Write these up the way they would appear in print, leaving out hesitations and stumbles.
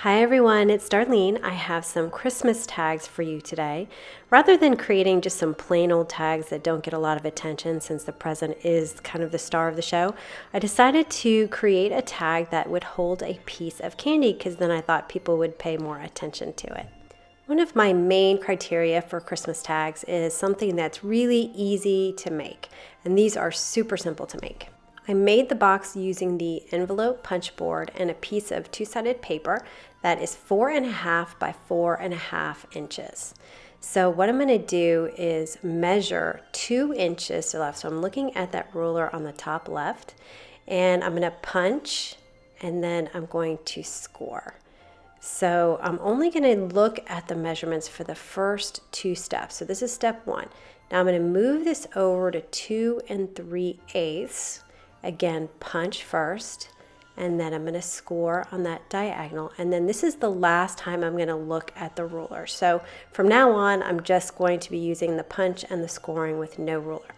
Hi everyone, it's Darlene. I have some Christmas tags for you today. Rather than creating just some plain old tags that don't get a lot of attention since the present is kind of the star of the show, I decided to create a tag that would hold a piece of candy because then I thought people would pay more attention to it. One of my main criteria for Christmas tags is something that's really easy to make, and these are super simple to make. I made the box using the envelope punch board and a piece of two-sided paper that is 4.5 by 4.5 inches. So what I'm going to do is measure 2 inches to the left. So I'm looking at that ruler on the top left, and I'm going to punch, and then I'm going to score. So I'm only going to look at the measurements for the first 2 steps. So this is step 1. Now I'm going to move this over to 2 3/8. Again, punch first, and then I'm going to score on that diagonal. And then this is the last time I'm going to look at the ruler. So from now on, I'm just going to be using the punch and the scoring with no ruler.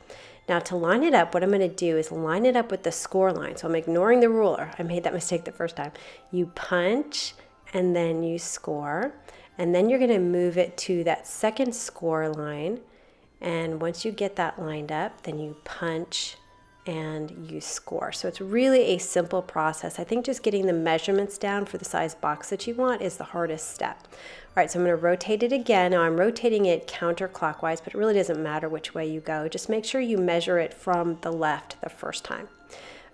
Now to line it up, what I'm going to do is line it up with the score line. So I'm ignoring the ruler. I made that mistake the first time. You punch, and then you score. And then you're going to move it to that second score line. And once you get that lined up, then you punch and you score. So it's really a simple process. I think just getting the measurements down for the size box that you want is the hardest step. All right, so I'm going to rotate it again. Now I'm rotating it counterclockwise, but it really doesn't matter which way you go. Just make sure you measure it from the left the first time.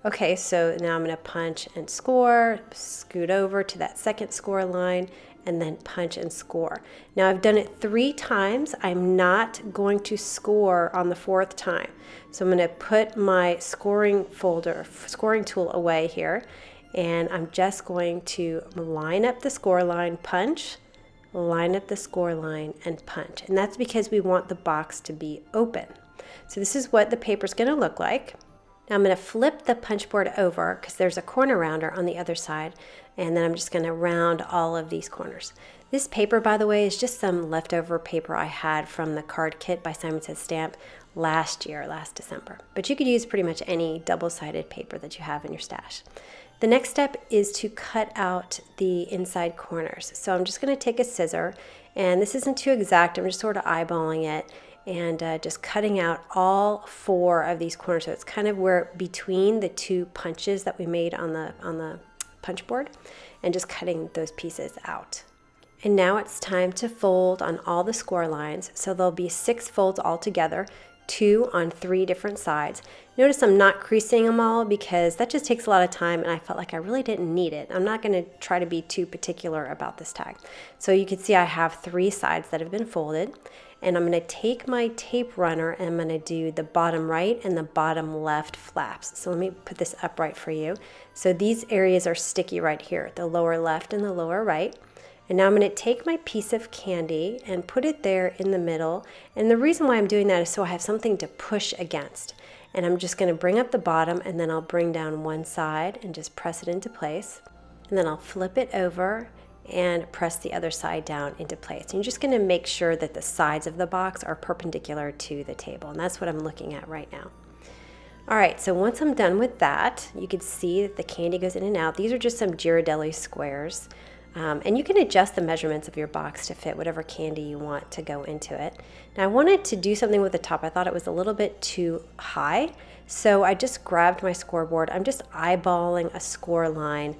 Okay, so now I'm going to punch and score, scoot over to that second score line, and then punch and score. Now I've done it 3 times. I'm not going to score on the 4th time. So I'm going to put my scoring tool away here, and I'm just going to line up the score line, punch, line up the score line, and punch. And that's because we want the box to be open. So this is what the paper's going to look like. Now I'm going to flip the punch board over because there's a corner rounder on the other side, and then I'm just going to round all of these corners. This paper, by the way, is just some leftover paper I had from the card kit by Simon Says Stamp last December. But you could use pretty much any double-sided paper that you have in your stash. The next step is to cut out the inside corners. So I'm just going to take a scissor, and this isn't too exact. I'm just sort of eyeballing it and just cutting out all 4 of these corners. So it's kind of where between the 2 punches that we made on the punch board, and just cutting those pieces out. And now it's time to fold on all the score lines. So there'll be 6 folds all together, 2 on 3 different sides. Notice I'm not creasing them all because that just takes a lot of time, and I felt like I really didn't need it. I'm not going to try to be too particular about this tag. So you can see I have 3 sides that have been folded, and I'm going to take my tape runner and I'm going to do the bottom right and the bottom left flaps. So let me put this upright for you. So these areas are sticky right here, the lower left and the lower right. And now I'm going to take my piece of candy and put it there in the middle. And the reason why I'm doing that is so I have something to push against. And I'm just going to bring up the bottom, and then I'll bring down one side and just press it into place. And then I'll flip it over and press the other side down into place. And you're just going to make sure that the sides of the box are perpendicular to the table. And that's what I'm looking at right now. All right, so once I'm done with that, you can see that the candy goes in and out. These are just some Ghirardelli squares. And you can adjust the measurements of your box to fit whatever candy you want to go into it. Now I wanted to do something with the top. I thought it was a little bit too high, so I just grabbed my scoreboard. I'm just eyeballing a score line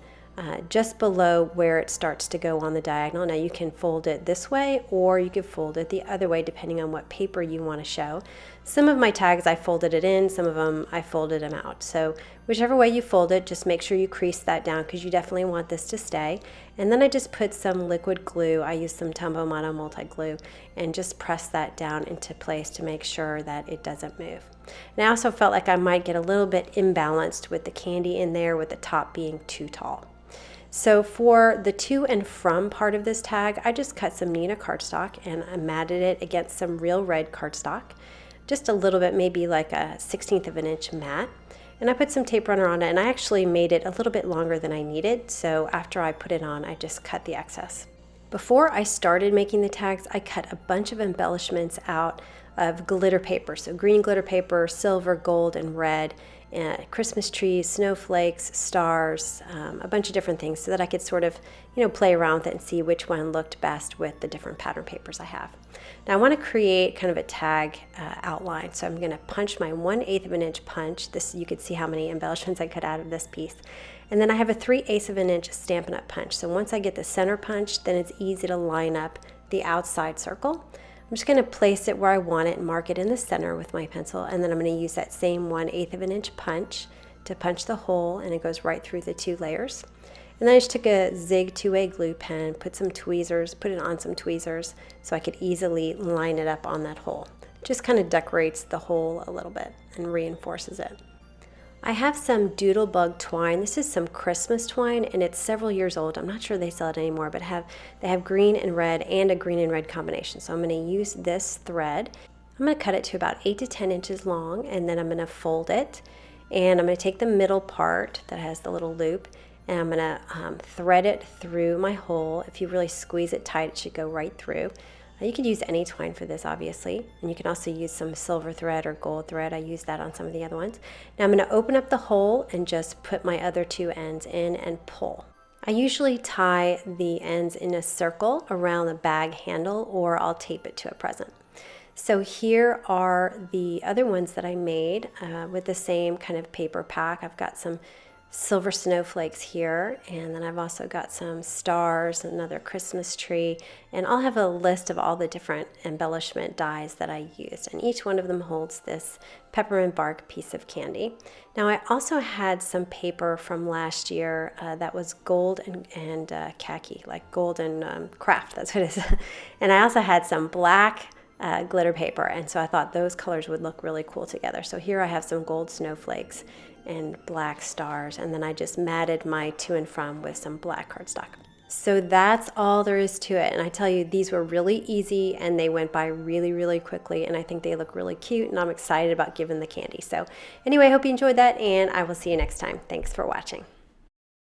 just below where it starts to go on the diagonal. Now you can fold it this way, or you can fold it the other way depending on what paper you want to show. Some of my tags I folded it in, some of them I folded them out. So whichever way you fold it, just make sure you crease that down because you definitely want this to stay. And then I just put some liquid glue. I used some Tombow Mono multi-glue and just press that down into place to make sure that it doesn't move. And I also felt like I might get a little bit imbalanced with the candy in there with the top being too tall. So for the to and from part of this tag, I just cut some Neenah cardstock and I matted it against some real red cardstock. Just a little bit, maybe like a 1/16 of an inch mat. And I put some tape runner on it, and I actually made it a little bit longer than I needed. So after I put it on, I just cut the excess. Before I started making the tags, I cut a bunch of embellishments out of glitter paper. So green glitter paper, silver, gold, and red. Christmas trees, snowflakes, stars, a bunch of different things so that I could sort of, play around with it and see which one looked best with the different pattern papers I have. Now I want to create kind of a tag outline. So I'm going to punch my 1/8 of an inch punch. This, you could see how many embellishments I cut out of this piece. And then I have a 3/8 of an inch Stampin' Up! Punch. So once I get the center punch, then it's easy to line up the outside circle. I'm just going to place it where I want it and mark it in the center with my pencil, and then I'm going to use that same 1/8 of an inch punch to punch the hole, and it goes right through the 2 layers. And then I just took a Zig 2A glue pen, put it on some tweezers so I could easily line it up on that hole. It just kind of decorates the hole a little bit and reinforces it. I have some Doodlebug twine. This is some Christmas twine, and it's several years old. I'm not sure they sell it anymore, but they have green and red and a green and red combination. So I'm going to use this thread. I'm going to cut it to about 8 to 10 inches long, and then I'm going to fold it. And I'm going to take the middle part that has the little loop, and I'm going to thread it through my hole. If you really squeeze it tight, it should go right through. You could use any twine for this, obviously, and you can also use some silver thread or gold thread. I use that on some of the other ones. Now I'm going to open up the hole and just put my other 2 ends in and pull. I usually tie the ends in a circle around the bag handle, or I'll tape it to a present. So here are the other ones that I made with the same kind of paper pack. I've got some silver snowflakes here, and then I've also got some stars, another Christmas tree, and I'll have a list of all the different embellishment dies that I used, and each one of them holds this peppermint bark piece of candy. Now I also had some paper from last year that was gold and khaki, like gold and craft, that's what it is. And I also had some black glitter paper, and so I thought those colors would look really cool together. So here I have some gold snowflakes and black stars, and then I just matted my to and from with some black cardstock. So that's all there is to it, and I tell you, these were really easy and they went by really quickly, and I think they look really cute, and I'm excited about giving the candy. So anyway, I hope you enjoyed that, and I will see you next time. Thanks for watching.